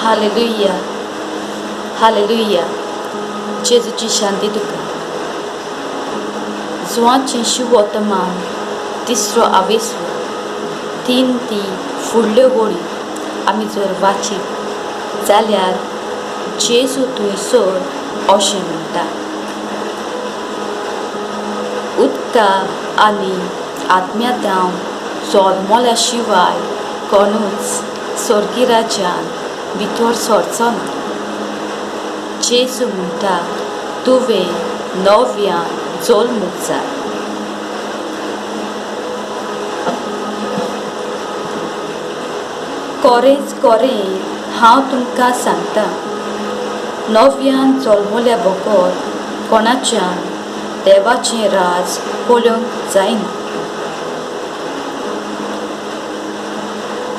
Hallelujah, hallelujah. जेजूची शांती तुका. जुवांचें शुभवर्तमान तिसरो आवेसो 3 ती फुडल्यो वळी आमी जर वाचीत जाल्यार जेजू थंयसर अशें म्हणटा, उदका आनी आत्म्यांतां जल्मल्या शिवाय कोणूच स्वर्गी राज्यान भितर सरचो ना. जेजू म्हणटा, तुवें नव्यान जल्मूंक जाय. खरेंच खरें हांव तुमकां सांगता, नव्यान जल्मल्या बगर कोणाच्यान देवाचें राज पळोवंक जायना.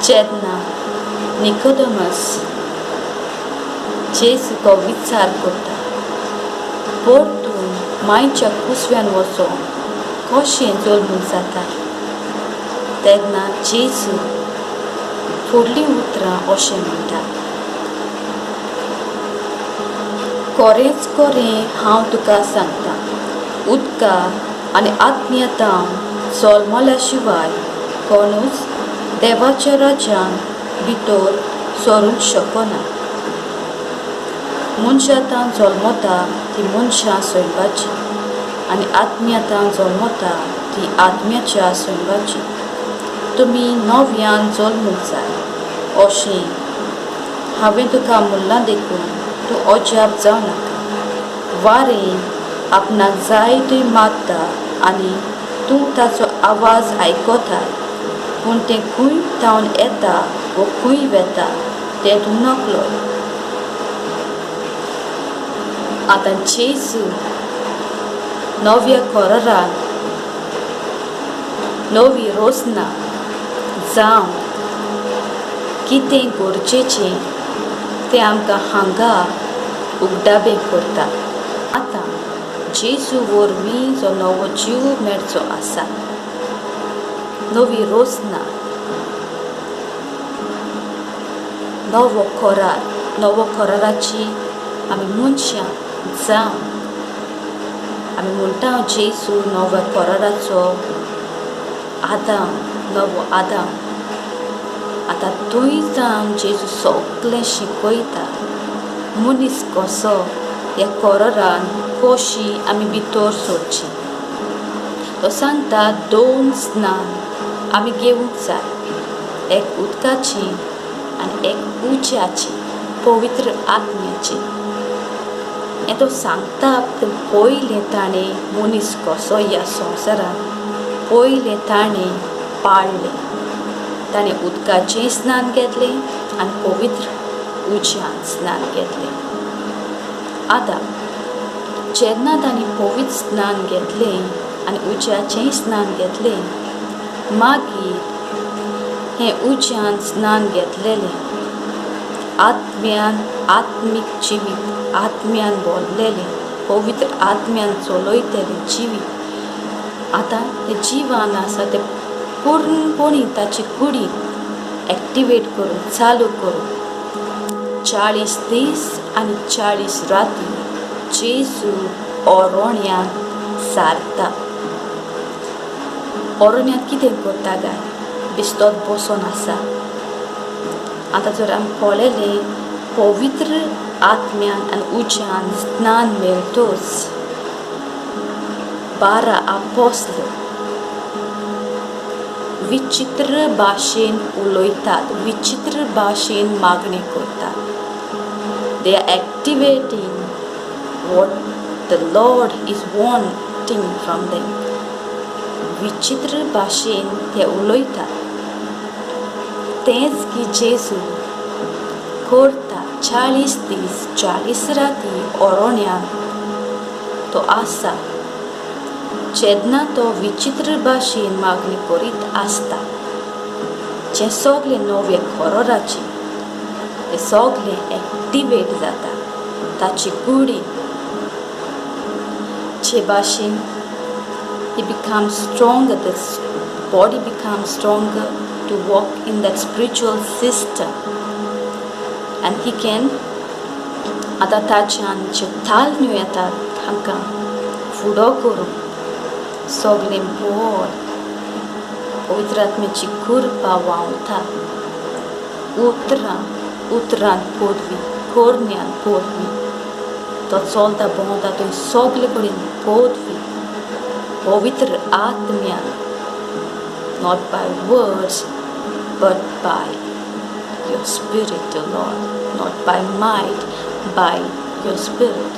जेन्ना निकोदेमस जेजूको विचार करता, परतून मायच्या कुसव्यान वचोन कशें जल्मूंक जाता, तेन्ना जेजू फुडलीं उतरां अशें म्हणटा, खरेंच खरें हांव तुका सांगता, उदका आनी आत्म्यांतां जल्मल्या शिवाय कोणूच देवाच्या राज्यान भितर सरूंक शकना. मनशांतां जल्मता ती मनशां सैवाची आनी आत्म्यांतां जल्मता ती आत्म्याच्या सैवाची. तुमी नव्यान जल्मूंक जाय अशें हांवें तुका म्हणलां देखून तूं अजाप जावं नाका. वारें आपणाक जाय थंय मारता आनी तूं ताचो आवाज आयकताय, पूण तें खंय थावन येता वा खंय वेता तें तूं नकळो. आतां जेजू नव्या कोरारान नवी रोसना जावं कितें गरजेचें तें आमकां हांगा उगडाबें करता. आतां जेजू वरवीं जो नवो जीव मेळचो आसा, नवी रोसना, नवो कोराराची आमी मनशां जावन आमी म्हणटा जेजू नव्या कोराराचो आदाम, नवो आदाम. आतां थंय जावन जेजू सगळें शिकयता, मनीस कसो ह्या कोरारान कशी आमी भितर सरची. तो सांगता 2 स्नान आमी घेवंक जाय, एक उदकाची आनी एक उज्याची, पवित्र आत्म्याची. हें तो सांगता पयलें ताणें मनीस कसो ह्या संवसारान पयलें ताणें पाळ्ळें. ताणें उदकाचें स्नान घेतलें आनी पवित्र उज्यान स्नान घेतलें. आतां जेन्ना ताणें पवित्र स्नान घेतलें आनी उज्याचें स्नान घेतलें, मागीर हें उज्यान स्नान घेतलेलें आत्म्यान, आत्मीक जिवीत, आत्म्यान भरलेलें, पवित्र आत्म्यान चलयतलें जिवीत. आतां तें जिवान आसा तें पूर्णपणी ताची कुडी एक्टिवेट करून, चालू करून 40 दीस आनी 40 राती जेजू oroneant सारता. oroneant कितें करता काय, बिस्तोत बसून आसा. आतां जर आमी पळयलें, पवित्र आत्म्यान आनी उज्यान स्नान मेळटोच 12 आपोस्ल विचित्र भाशेन उलयतात, विचित्र भाशेन मागणें करतात. They are activating what the Lord is wanting from them. विचित्र भाशेन ते उलयतात. तेंच की जेजू korta 40 दीस 40 राती oroneant तो आसा. जेन्ना तो विचित्र भाशेन मागणी करीत आसता, जें सगळें नव्या कोराराचें तें सगळें एक्टिवेट जाता. ताची कुडी जे भाशेन he becomes stronger, this body becomes stronger to walk in that spiritual system. and he can आतां ताच्यान जे तालन्यो येतात हांकां फुडो करून सगळें बरें पवित्र आत्म्याची कृपा व्हांवता उतरांत पदवी oroneant पदवी तो चलता भोंवता थंय सगळे कडेन पदवी पवित्र आत्म्यान not by words but by your spirit, O Lord, not by might, by your spirit.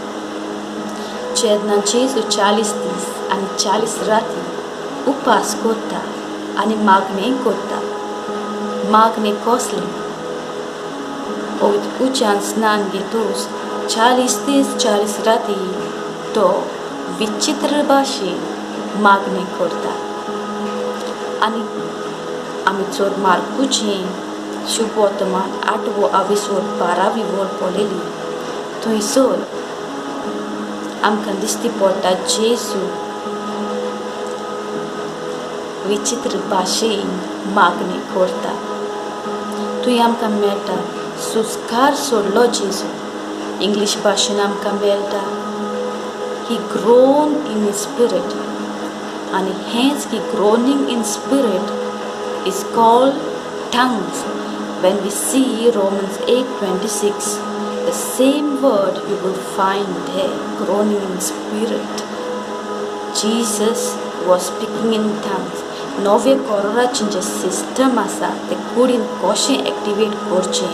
जेन्ना जेजू 40 दीस आनी 40 राती उपास करता आनी मागणें करता मागणें कसलें पवित्र उदकान स्नान घेतूच 40 दीस 40 राती तो विचित्र भाशेन मागणें करता आनी आमी चोर मार्कूचें शुभ वर्तमान 8वो 12वी वळ पळयली थंयसर आमकां दिश्टी पडटा जेजू विचित्र भाशेन मागणें करता थंय आमकां मेळटा सुस्कार सोडलो जेजू इंग्लीश भाशेन आमकां मेळटा ही ग्रोन इन स्पिरीट आनी हेंच की groaning in spirit is called tongues. When we see Romans 8:26, the same word you will find there, groaning in spirit. Jesus was speaking in tongues. Nowe korrachen je system asa te kudin koshen activate korche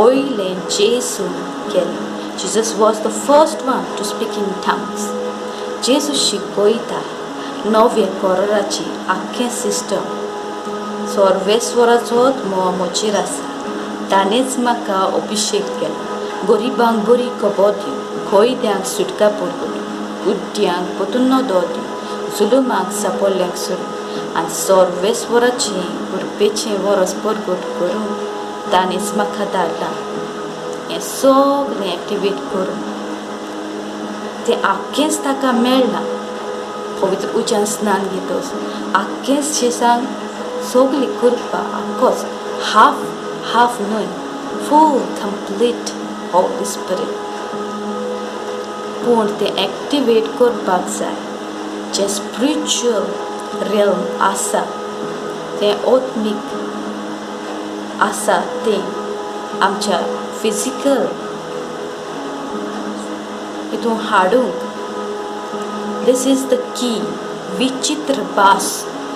oile Jesu keli. Jesus was the first one to speak in tongues. Jesus shikoita nowe korrachi akke system. सर्वेश्वराचो मोचेर आसा ताणेंच म्हाका अभिशेक केलो गरीबांक बरी खबर दिवं खंयद्यांक सुटका पडटली उड्ड्यांक पोतुन्नो दो दिवं जुलुमाक सापडल्यांक सोडून आनी सर्वेश्वराचें कृपेचें वरस परगट करून ताणेंच म्हाका धाडलां हें सगळें एक्टिवेट करून तें आख्खेंच ताका मेळ्ळां पवित्र उदकान स्नान घेतच आख्खेंच जेसांक सगळी कृपा आख्खोच हाफ न्हय फूल कंप्लीट होली स्पिरीट पूण तें एक्टिवेट करपाक जाय जे स्पिरिच्युअल रियल्म आसा तें आत्मीक आसा तें आमच्या फिजिकल हितून हाडूंक दिस इज द की विचित्र भास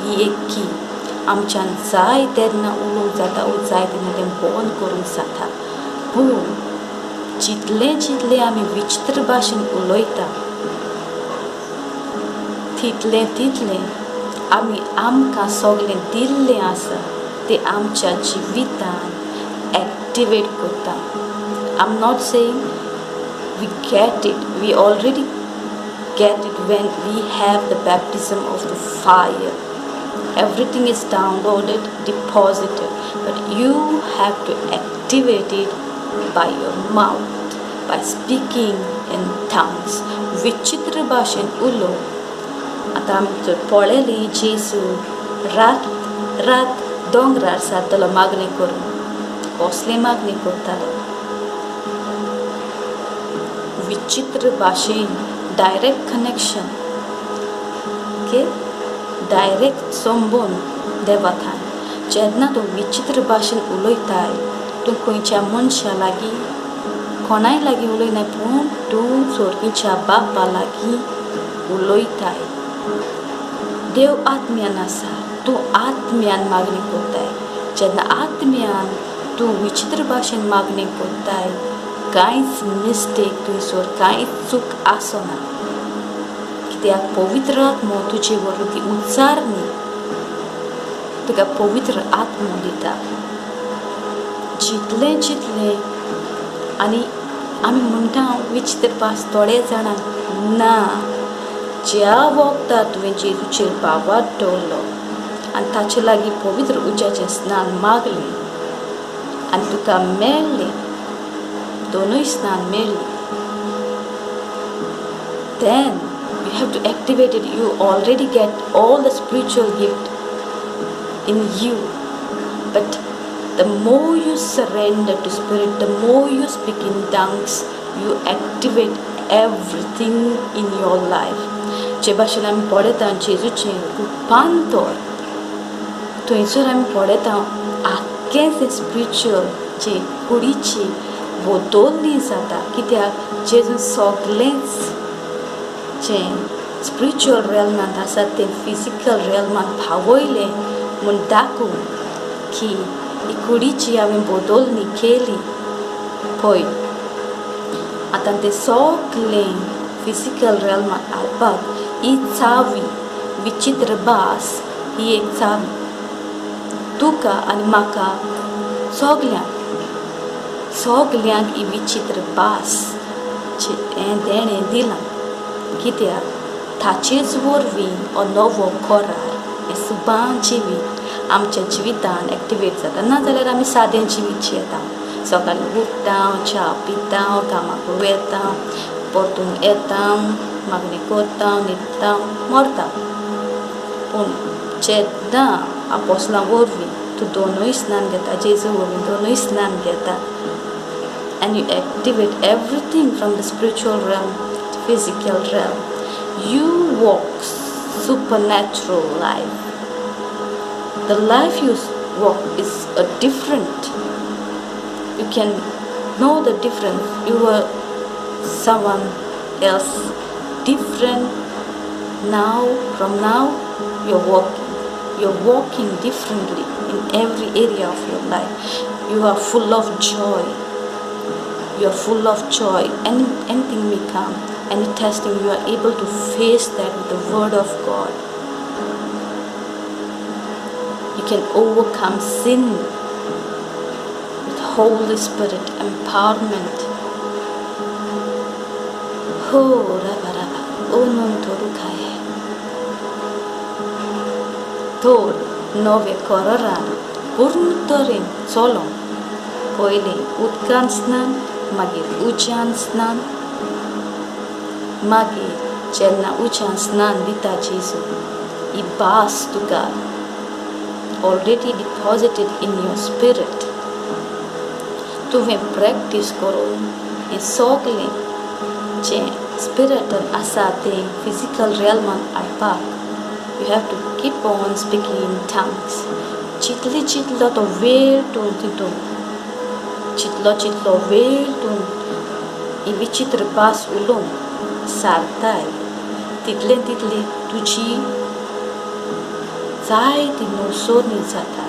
ही एक की आमच्यान जाय तेन्ना उलोवंक जाता वा जाय तेन्ना तें बंद करूंक जाता पूण जितलें आमी विचित्र भाशेन उलयता तितलें आमी आमकां सगळें दिल्लें आसा तें आमच्या जिवितान एक्टिवेट करता I am not saying we get it we already get it when we have the baptism of the fire everything is downloaded, deposited, but you have to activate it by your mouth, by speaking in tongues. विचित्र भाशेन उलो आतां आमी जर पळयली जेजू रात दोंगरार सारतलो मागणें करून कसले मागणें करतालो विचित्र भाशेन डायरेक्ट कनेक्शन ओके डायरेक्ट संबंद देवाथान जेन्ना तूं विचित्र भाशेन उलयताय तूं खंयच्या मनशा लागीं कोणाय लागीं उलयनाय पूण तूं चोरगीच्या बापा लागीं उलयताय देव आत्म्यान आसा तूं आत्म्यान मागणी करताय जेन्ना आत्म्यान तूं विचित्र भाशेन मागणी करताय कांयच मिस्टेक थंयसर कांयच चूक आसना कित्याक पवित्र आत्मो तुजे वरवीं ती उच्चारणी तुका पवित्र आत्मो दिता जितलें आनी आमी म्हणटा विचित्र भास थोडे जाणांक ना ज्या वखदार तुवें जेजूचेर बाबार दवरलो आनी ताचे लागीं पवित्र उदकाचें स्नान मागलें आनी तुका मेळ्ळें दोनूय स्नान मेळ्ळीं then you have to activate it. You already get all the spiritual gift in you, but The more you surrender to Spirit, the more you speak in tongues, you activate everything in your life. जे भाशेन आमी पळयता जेजूचें रुपांतर, थंयसर आमी पळयता आख्खें तें स्पिरिच्युअल जे कुडीची बदलणी जाता. कित्याक जेजून सगळेंच जें स्पिरिच्युअल रेल्मांत आसा तें फिजिकल रेल्मांत भावयलें म्हूण दाखोवन की ही कुडीची हांवें बदलणी केली पळय. आतां तें सगळें फिजिकल रेल्मांत हाडपाक ही चावी विचित्र भास ही एक चावी तुका आनी म्हाका सगल्यांक ही विचित्र भास हें देणें दिलां. कित्याक ताचेच वरवीं हो नवो खोरार हें सुबान जिवीत आमच्या जिवितान एक्टिवेट जाता. नाजाल्यार आमी सादें जिवीत जियेता. सकाळीं उठता, च्या पिता, कामाक वयता, परतून येता, मागणी करता, न्हिदता, मरता. पूण जेन्ना आपोसलां वरवीं तूं दोनूय स्नान घेता, जेजू वरवीं दोनूय स्नान घेता, and you activate everything from the spiritual realm to physical realm, you walk supernatural life. The life you walk is a different. You can know the difference. You are someone else different now. From now you're walking differently in every area of your life. You are full of joy. You are full of joy. Anything may come, any testing, you are able to face that with the word of God. You can overcome sin with Holy Spirit empowerment. Ho raba raba onun toru kai tor nowe kororan पूर्ण चलोन पयलीं उदकान स्नान, मागीर उज्यान स्नान, मागीर जेन्ना उज्यान स्नान दिता जेजू, ही भास तुका already deposited in your spirit. तुवें प्रॅक्टीस करून हें सगलें जें स्पिरिटान आसा तें फिजिकल रेल्मांत हाडपाक you have to keep on speaking in tongues. चितलो तो वेळ तूं तितून चितलो वेळ तूं ही विचित्र भास उलोवंक सारताय, तितलें तुजी जायती नोसोनी जाता.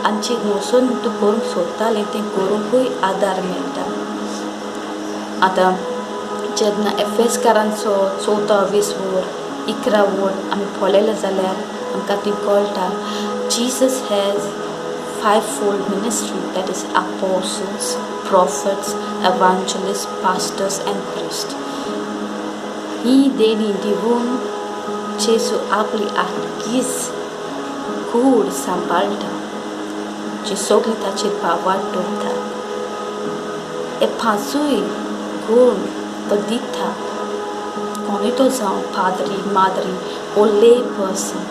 आनी जी नोसोनी तूं करूंक सोदतालें तें करूंकूय आदार मेळटा. आतां जेन्ना एफेसकारांचो 14:11 आमी पळयलें जाल्यार आमकां ती कळटा Jesus has 5-fold ministry, that is apostles, prophets, evangelists, pastors and priests. ही देणी दिवन जेजू आपली आख्खीच कूड सांबाळटा, जी सगळीं ताचेर पावाड दवरता. हे पांचूय गूण तो दिता कोणूय तो जावं पाद्री, माद्री ओ ले पर्सन,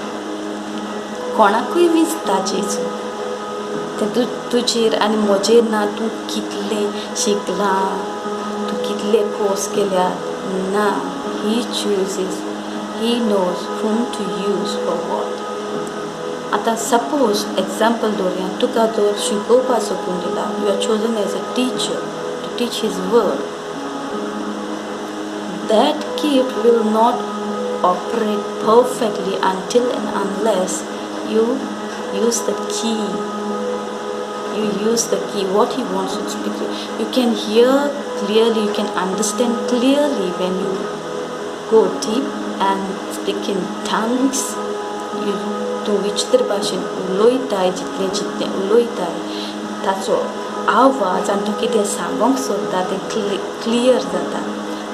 कोणाकूय विचता जेजू. तें तुजेर आनी म्हजेर ना तूं कितलें शिकलां, तूं कितले कोर्स केल्यात, ना. He chooses, he knows whom to use for what. आतां सपोज एग्जाम्पल दवरया, तुका जर शिकोवपाक सोदून दिला, you are chosen as a teacher to teach his word. That gift will not operate perfectly until and unless you use the key. You use the key, what he wants to speak to. You can hear clearly, you can understand clearly when you go deep and speak in tongues. तूं विचित्र भाशेन उलयताय, जितलें उलयताय ताचो आवाज आनी तूं कितें सांगूंक सोदता तें क्लियर जाता.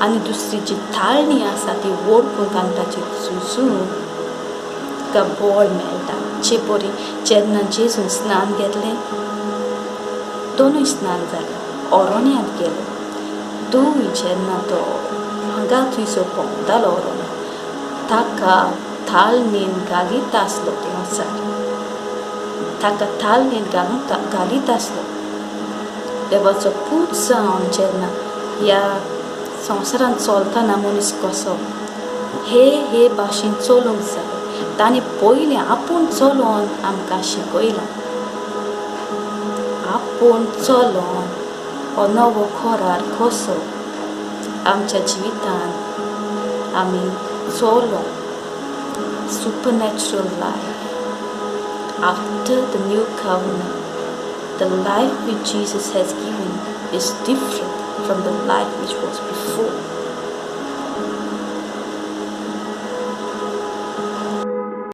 आनी दुसरी जी थाळणी आसा ती वळखूंक आनी ताचेर सुसूंक तुका बळ मेळटा. चे परी जेन्ना जेजून स्नान घेतलें, दोनूय स्नान जालें, oroneant गेलो. तूंय जेन्ना तो हांगा थंयसर भोंवतालो oroneant, ताका थाळणेन घालीत आसलो तो वचार. taka tallen galitaslo. Det var så putsan jelna ja संसारान चलतना मनीस कसो हे भाशेन चलूंक जाय तांणी पयलीं आपूण चलोन आमकां शिकयलां आपूण चलोन हो नवो खोरार कसो आमच्या जिवितांत आमी चलोन supernatural life after the new covenant. The life which Jesus has given is different from the life which was before.